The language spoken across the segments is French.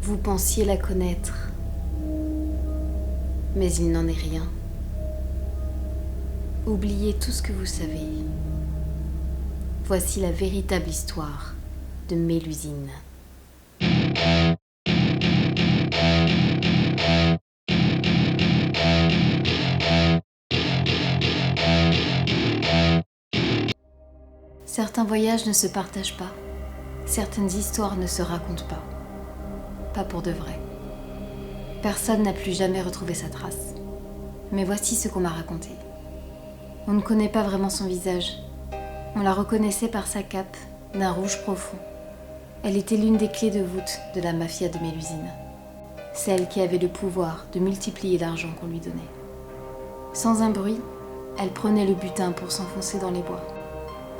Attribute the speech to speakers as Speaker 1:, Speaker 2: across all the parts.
Speaker 1: Vous pensiez la connaître, mais il n'en est rien. Oubliez tout ce que vous savez. Voici la véritable histoire de Mélusine. Certains voyages ne se partagent pas. Certaines histoires ne se racontent pas. Pas pour de vrai. Personne n'a plus jamais retrouvé sa trace. Mais voici ce qu'on m'a raconté. On ne connaît pas vraiment son visage. On la reconnaissait par sa cape, d'un rouge profond. Elle était l'une des clés de voûte de la mafia de Mélusine. Celle qui avait le pouvoir de multiplier l'argent qu'on lui donnait. Sans un bruit, elle prenait le butin pour s'enfoncer dans les bois.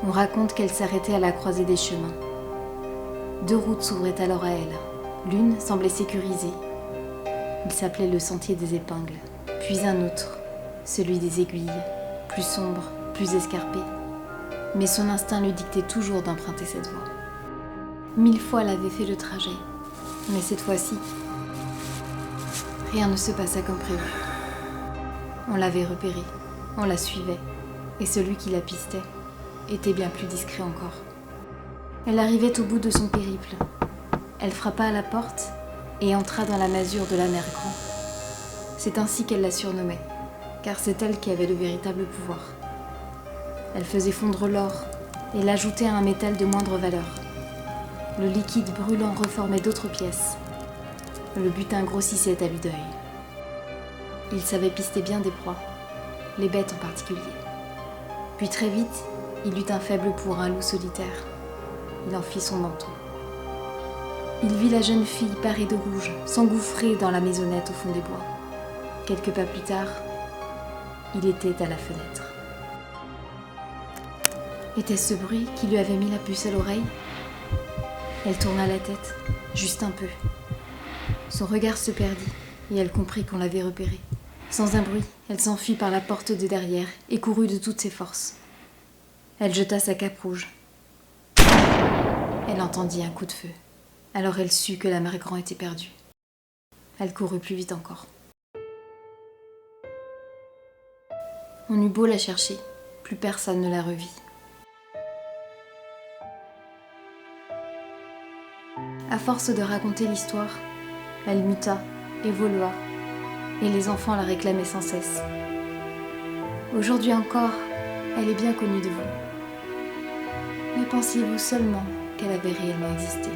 Speaker 1: On raconte qu'elle s'arrêtait à la croisée des chemins. Deux routes s'ouvraient alors à elle. L'une semblait sécurisée. Il s'appelait le sentier des épingles. Puis un autre, celui des aiguilles, plus sombre, plus escarpé. Mais son instinct lui dictait toujours d'emprunter cette voie. 1000 fois elle avait fait le trajet. Mais cette fois-ci, rien ne se passa comme prévu. On l'avait repérée, on la suivait, et celui qui la pistait était bien plus discret encore. Elle arrivait au bout de son périple. Elle frappa à la porte et entra dans la masure de la mère Grand. C'est ainsi qu'elle la surnommait, car c'est elle qui avait le véritable pouvoir. Elle faisait fondre l'or et l'ajoutait à un métal de moindre valeur. Le liquide brûlant reformait d'autres pièces. Le butin grossissait à vue d'œil. Il savait pister bien des proies, les bêtes en particulier. Puis très vite, il eut un faible pour un loup solitaire. Il en fit son manteau. Il vit la jeune fille parée de rouge s'engouffrer dans la maisonnette au fond des bois. Quelques pas plus tard, il était à la fenêtre. Était-ce ce bruit qui lui avait mis la puce à l'oreille ? Elle tourna la tête, juste un peu. Son regard se perdit et elle comprit qu'on l'avait repérée. Sans un bruit, elle s'enfuit par la porte de derrière et courut de toutes ses forces. Elle jeta sa cape rouge. Elle entendit un coup de feu. Alors elle sut que la mère Grand était perdue. Elle courut plus vite encore. On eut beau la chercher, plus personne ne la revit. À force de raconter l'histoire, elle muta, évolua, et les enfants la réclamaient sans cesse. Aujourd'hui encore, elle est bien connue de vous. Mais pensiez-vous seulement qu'elle avait réellement existé ?